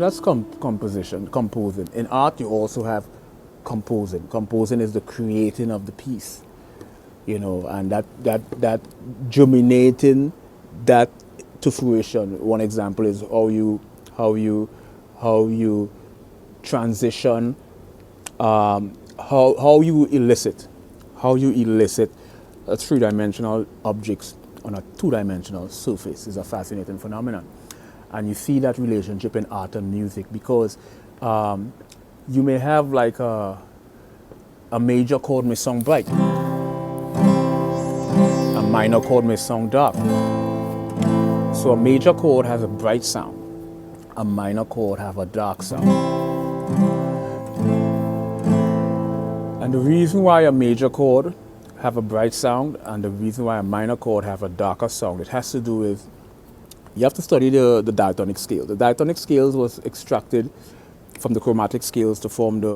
that's composing. In art, you also have composing. Composing is the creating of the piece, you know, and that germinating that to fruition. One example is how you transition, how you elicit a three-dimensional objects on a two-dimensional surface is a fascinating phenomenon. And you see that relationship in art and music because you may have like a major chord may sound bright, a minor chord may sound dark. So a major chord has a bright sound, a minor chord have a dark sound. And the reason why a major chord have a bright sound and the reason why a minor chord have a darker sound, it has to do with, you have to study the diatonic scale. The diatonic scales was extracted from the chromatic scales to form the